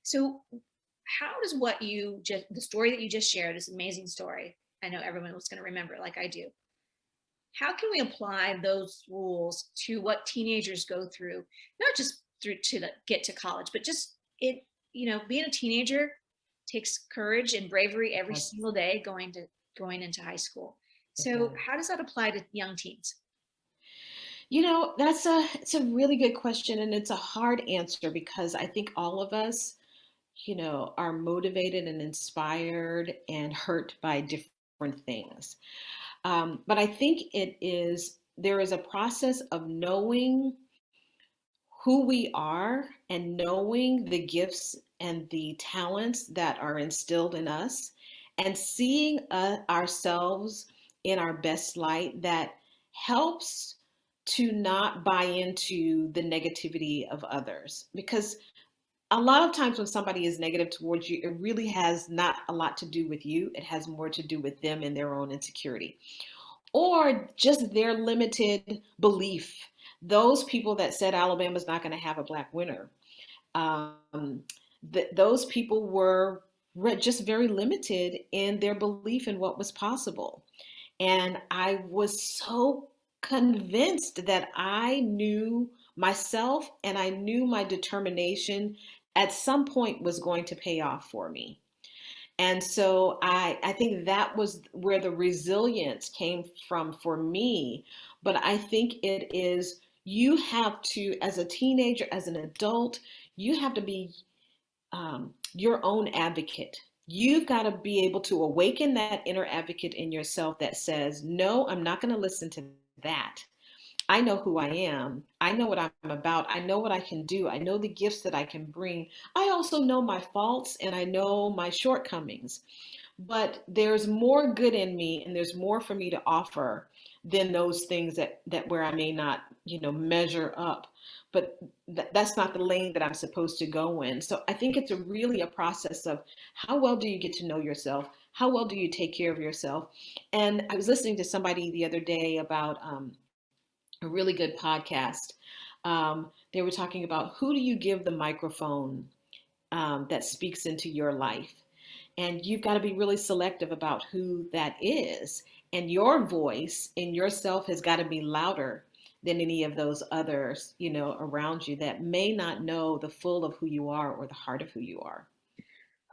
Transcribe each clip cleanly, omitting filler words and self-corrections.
So how does the story that you just shared, this amazing story, I know everyone was going to remember it like I do. How can we apply those rules to what teenagers go through, not just through get to college, but just being a teenager takes courage and bravery every Yes, single day going into high school. it So does. how does that apply to young teens? It's a really good question, and it's a hard answer because I think all of us, are motivated and inspired and hurt by different things. But I think there is a process of knowing who we are and knowing the gifts and the talents that are instilled in us and seeing ourselves in our best light that helps to not buy into the negativity of others. Because a lot of times when somebody is negative towards you, it really has not a lot to do with you. It has more to do with them and their own insecurity or just their limited belief. Those people that said Alabama's not going to have a black winner, um, those people were just very limited in their belief in what was possible. And I was so convinced that I knew myself and I knew my determination at some point was going to pay off for me. And so I think that was where the resilience came from for me. But I think it is, you have to, as a teenager, as an adult, you have to be your own advocate. You've got to be able to awaken that inner advocate in yourself that says, no, I'm not going to listen to that. I know who I am. I know what I'm about. I know what I can do. I know the gifts that I can bring. I also know my faults and I know my shortcomings. But there's more good in me and there's more for me to offer than those things that where I may not, measure up. But that's not the lane that I'm supposed to go in. So I think it's really a process of how well do you get to know yourself? How well do you take care of yourself? And I was listening to somebody the other day about a really good podcast. They were talking about who do you give the microphone that speaks into your life? And you've got to be really selective about who that is. And your voice in yourself has got to be louder than any of those others, around you that may not know the full of who you are or the heart of who you are.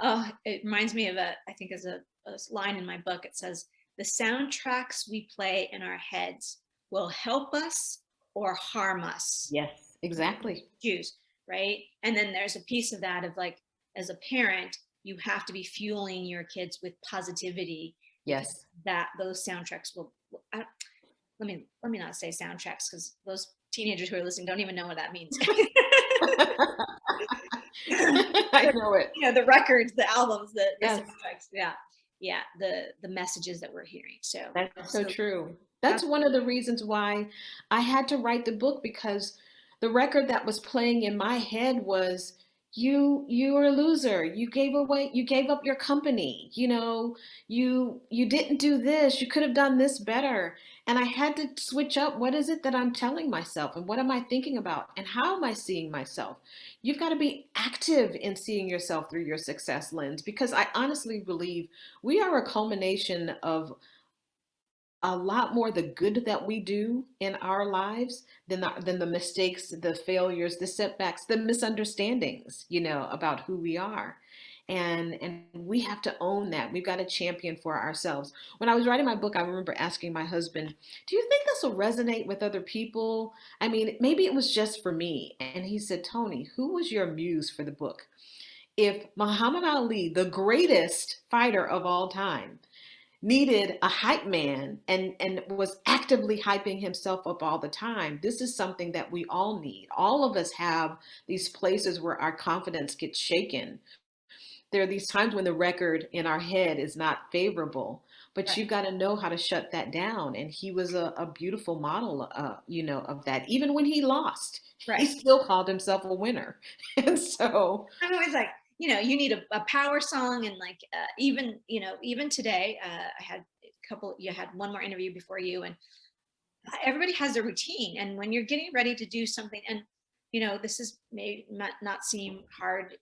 Oh, it reminds me of I think as a line in my book, it says, the soundtracks we play in our heads will help us or harm us. Yes, exactly. Choose, right? And then there's a piece of that of like, as a parent, you have to be fueling your kids with positivity because Yes. that those soundtracks let me not say soundtracks because those teenagers who are listening don't even know what that means. I know it. The records, the albums, the Yes, soundtracks, yeah, yeah, the messages that we're hearing. So that's so absolutely, true. That's one of the reasons why I had to write the book because the record that was playing in my head was you were a loser. You gave up your company. You didn't do this. You could have done this better. And I had to switch up. What is it that I'm telling myself and what am I thinking about and how am I seeing myself? You've got to be active in seeing yourself through your success lens because I honestly believe we are a culmination of a lot more the good that we do in our lives than the mistakes, the failures, the setbacks, the misunderstandings, about who we are. And we have to own that. We've got to champion for ourselves. When I was writing my book, I remember asking my husband, "Do you think this will resonate with other people? I mean, maybe it was just for me." And he said, "Toni, who was your muse for the book? If Muhammad Ali, the greatest fighter of all time, needed a hype man and was actively hyping himself up all the time. This is something that we all need. All of us have these places where our confidence gets shaken. There are these times when the record in our head is not favorable, but right, you've got to know how to shut that down. And he was a beautiful model, of that. Even when he lost, he right. still called himself a winner. And so, I'm always like, you need a power song, and like even today, I had a couple. You had one more interview before you, and everybody has a routine. And when you're getting ready to do something, and this is may not seem hard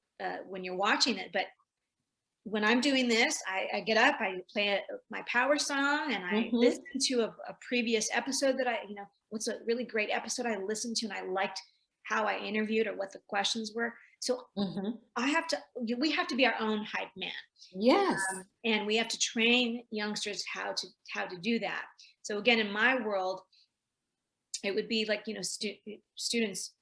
when you're watching it. But when I'm doing this, I get up, I play my power song, and I Mhm. listen to a previous episode that what's a really great episode I listened to, and I liked how I interviewed or what the questions were. So Mhm. we have to be our own hype man, Yes. and we have to train youngsters how to do that. So again, in my world, it would be like, students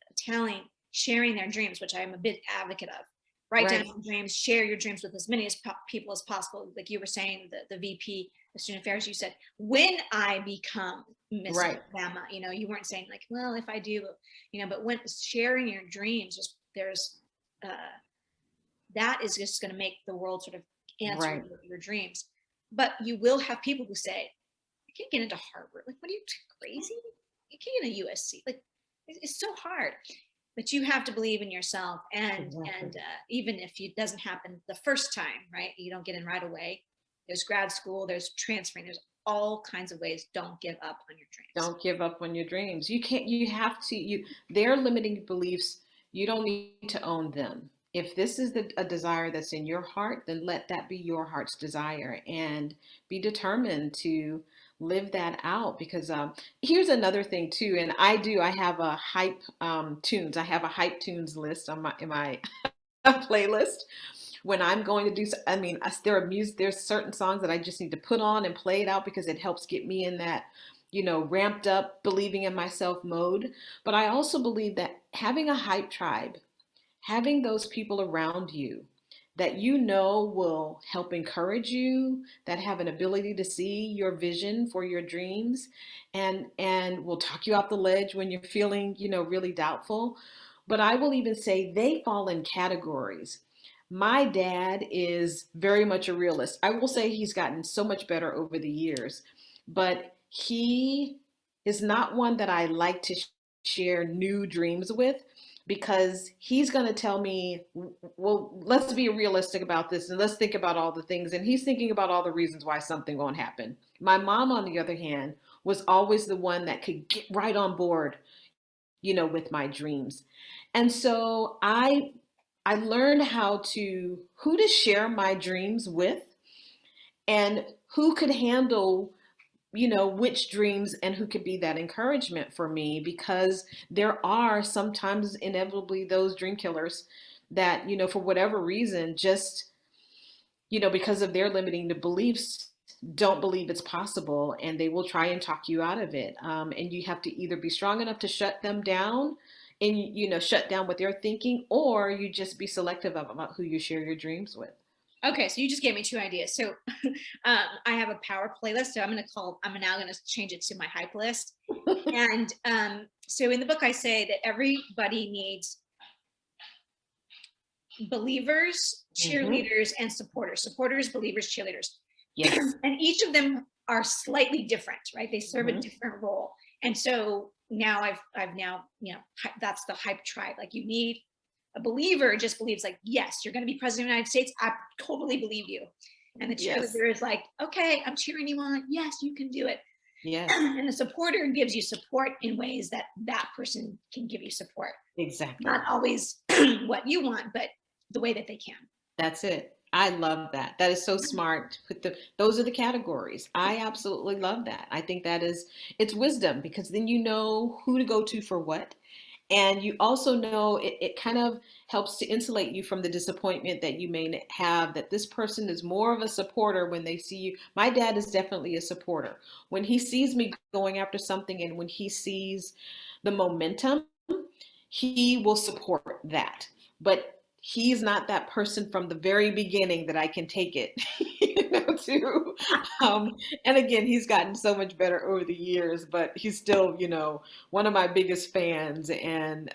sharing their dreams, which I am a big advocate of. Write down Right. your dreams, share your dreams with as many people as possible. Like you were saying, the VP of student affairs, you said, when I become Miss Right. Alabama, you weren't saying like, well, if I do, but when sharing your dreams, there's uh, that is just going to make the world sort of answer Right. your dreams. But you will have people who say, I can't get into Harvard. Like, what are you, crazy? You can't get into USC. Like, it's so hard. But you have to believe in yourself, Exactly. and even if it doesn't happen the first time, right? You don't get in right away. There's grad school. There's transferring. There's all kinds of ways. Don't give up on your dreams. Don't give up on your dreams. You can't, you have to, their limiting beliefs, you don't need to own them. If this is a desire that's in your heart, then let that be your heart's desire and be determined to live that out. Because here's another thing too, and I have a hype tunes. I have a hype tunes list on my in my playlist when I'm going to do. I mean, there are there's certain songs that I just need to put on and play it out because it helps get me in that, ramped up, believing in myself mode. But I also believe that having a hype tribe, having those people around you that will help encourage you, that have an ability to see your vision for your dreams, and will talk you off the ledge when you're feeling, really doubtful. But I will even say they fall in categories. My dad is very much a realist. I will say he's gotten so much better over the years, but he is not one that I like to share new dreams with, because he's going to tell me, well, let's be realistic about this and let's think about all the things. And he's thinking about all the reasons why something won't happen. My mom, on the other hand, was always the one that could get right on board, with my dreams. And so I learned who to share my dreams with, and who could handle, which dreams, and who could be that encouragement for me, because there are sometimes inevitably those dream killers that, for whatever reason, just, because of their limiting the beliefs, don't believe it's possible, and they will try and talk you out of it. And you have to either be strong enough to shut them down and, shut down what they're thinking, or you just be selective about who you share your dreams with. Okay, so you just gave me two ideas. So I have a power playlist. So I'm now going to change it to my hype list. And so in the book, I say that everybody needs believers, Hmm. cheerleaders, and supporters. Supporters, believers, cheerleaders. Yes. And each of them are slightly different, right? They serve a Hmm. different role. And so now I've now, that's the hype tribe. Like, you need a believer just believes, like, yes, you're going to be president of the United States. I totally believe you. And the Yes. cheerleader is like, okay, I'm cheering you on. Yes, you can do it. Yes. And the supporter gives you support in ways that that person can give you support. Exactly. Not always what you want, but the way that they can. That's it. I love that. That is so smart. Those are the categories. I absolutely love that. I think it's wisdom, because then you know who to go to for what. And you also know it kind of helps to insulate you from the disappointment that you may have, that this person is more of a supporter when they see you. My dad is definitely a supporter. When he sees me going after something, and when he sees the momentum, he will support that. But he's not that person from the very beginning that I can take it, to. Um, and again, he's gotten so much better over the years, but he's still, one of my biggest fans. And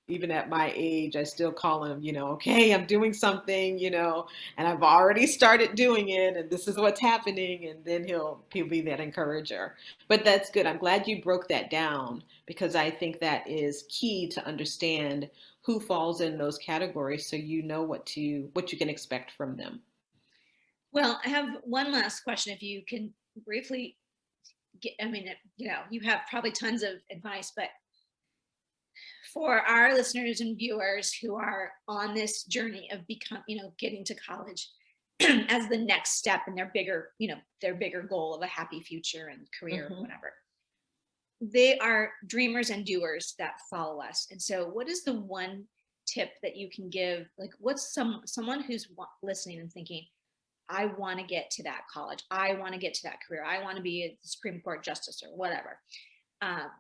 even at my age, I still call him, okay, I'm doing something, and I've already started doing it, and this is what's happening. And then he'll be that encourager. But that's good. I'm glad you broke that down, because I think that is key to understand who falls in those categories, so you know what you can expect from them. Well, I have one last question. If you can briefly get, I mean, you have probably tons of advice, but for our listeners and viewers who are on this journey of getting to college as the next step in their bigger goal of a happy future and career or Mhm. whatever. They are dreamers and doers that follow us. And so what is the one tip that you can give? Like, what's someone who's listening and thinking, I want to get to that college. I want to get to that career. I want to be a Supreme Court justice or whatever. Um,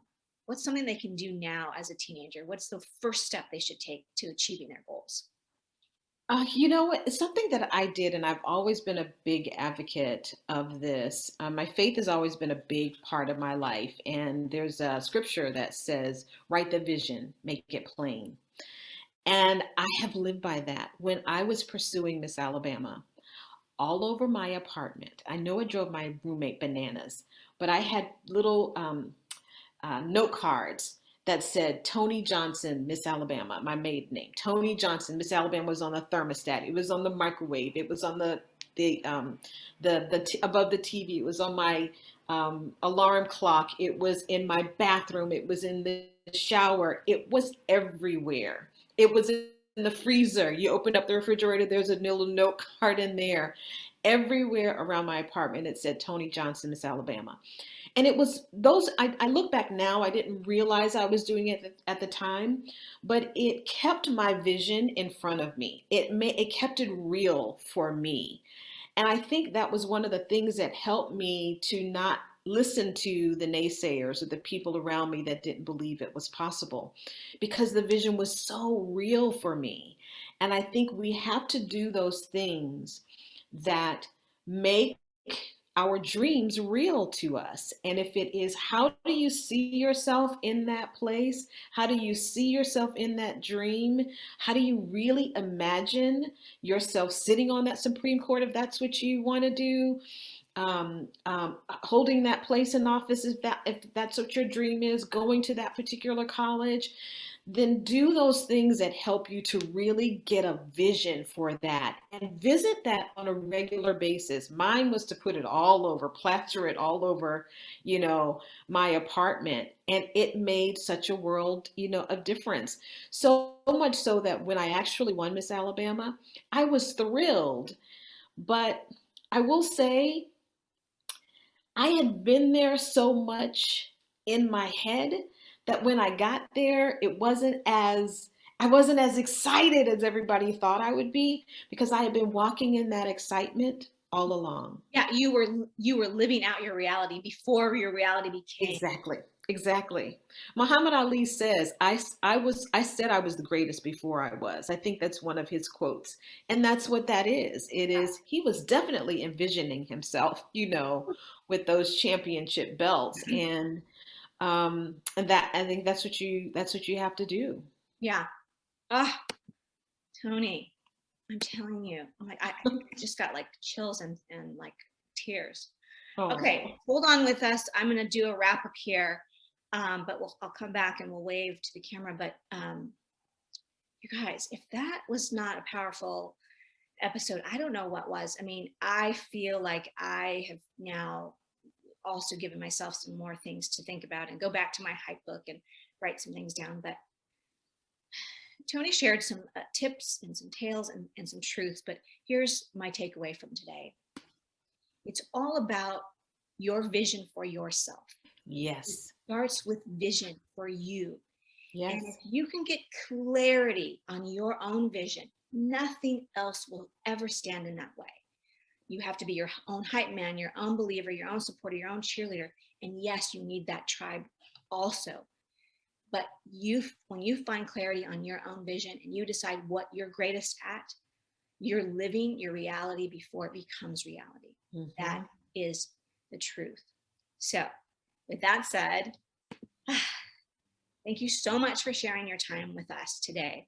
what's something they can do now as a teenager? What's the first step they should take to achieving their goals? You know what? It's something that I did, and I've always been a big advocate of this. My faith has always been a big part of my life. And there's a scripture that says, write the vision, make it plain. And I have lived by that. When I was pursuing Miss Alabama, all over my apartment, I know it drove my roommate bananas, but I had little note cards that said Toni Johnson, Miss Alabama, my maiden name. Toni Johnson, Miss Alabama was on the thermostat. It was on the microwave. It was on above the TV. It was on my alarm clock. It was in my bathroom. It was in the shower. It was everywhere. It was in the freezer. You opened up the refrigerator. There's a little note card in there. Everywhere around my apartment, it said Toni Johnson, Miss Alabama. And it was those, I look back now, I didn't realize I was doing it at the time, but it kept my vision in front of me. It kept it real for me. And I think that was one of the things that helped me to not listen to the naysayers or the people around me that didn't believe it was possible, because the vision was so real for me. And I think we have to do those things that make our dreams real to us. And if it is, how do you see yourself in that place? How do you see yourself in that dream? How do you really imagine yourself sitting on that Supreme Court if that's what you want to do? Holding that place in office, if that's what your dream is, going to that particular college, then do those things that help you to really get a vision for that and visit that on a regular basis. Mine was to put it all over, plaster it all over, my apartment. And it made such a world, of difference. So much so that when I actually won Miss Alabama, I was thrilled. But I will say, I had been there so much in my head that when I got there, I wasn't as excited as everybody thought I would be, because I had been walking in that excitement all along. Yeah, you were living out your reality before your reality became. Exactly. Exactly. Muhammad Ali says, I said I was the greatest before I was. I think that's one of his quotes. And that's what that is. He was definitely envisioning himself, with those championship belts. And that, I think that's what you have to do. Yeah. Ah, Toni, I'm telling you, I'm like, I think I just got like chills and like tears. Oh, Okay, hold on with us. I'm going to do a wrap up here, but I'll come back and we'll wave to the camera. But you guys, if that was not a powerful episode, I don't know what was. I mean, I feel like I have now also given myself some more things to think about and go back to my hype book and write some things down. But Toni shared some tips and some tales and some truths. But here's my takeaway from today. It's all about your vision for yourself. It yes. starts with vision for you. And if Yes. you can get clarity on your own vision, nothing else will ever stand in that way. You have to be your own hype man, your own believer, your own supporter, your own cheerleader. And yes, you need that tribe also. But when you find clarity on your own vision and you decide what you're greatest at, you're living your reality before it becomes reality. That Hmm. is the truth. So, with that said, thank you so much for sharing your time with us today.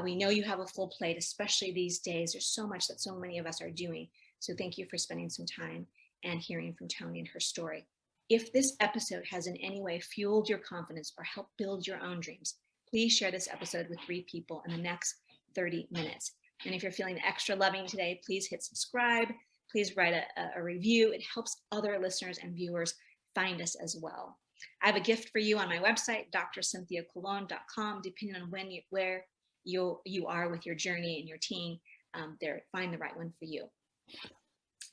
We know you have a full plate, especially these days. There's so much that so many of us are doing. So thank you for spending some time and hearing from Toni and her story. If this episode has in any way fueled your confidence or helped build your own dreams, please share this episode with 3 people in the next 30 minutes. And if you're feeling extra loving today, please hit subscribe. Please write a review. It helps other listeners and viewers find us as well. I have a gift for you on my website, drcynthiacolon.com, depending on where you are with your journey and your teen. Find the right one for you.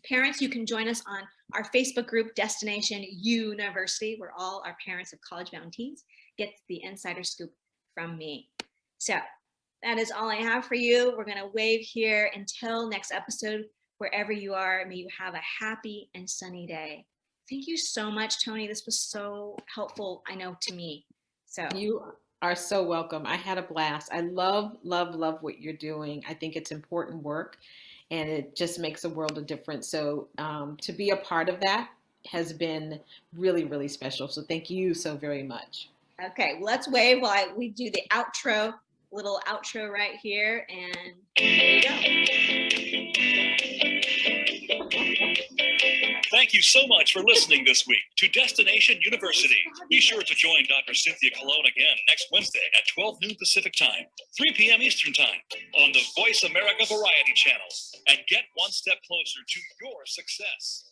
Parents, you can join us on our Facebook group, Destination University, where all our parents of college-bound teens get the insider scoop from me. So that is all I have for you. We're going to wave here until next episode. Wherever you are, may you have a happy and sunny day. Thank you so much, Toni. This was so helpful, I know, to me. So You are so welcome. I had a blast. I love, love, love what you're doing. I think it's important work, and it just makes a world of difference. So to be a part of that has been really, really special. So thank you so very much. okay, let's wave while we do the outro, little outro right here, and there you go. Thank you so much for listening this week to Destination University. Be sure to join Dr. Cynthia Colon again next Wednesday at 12 noon Pacific Time, 3 p.m. Eastern Time on the Voice America Variety Channel, and get one step closer to your success.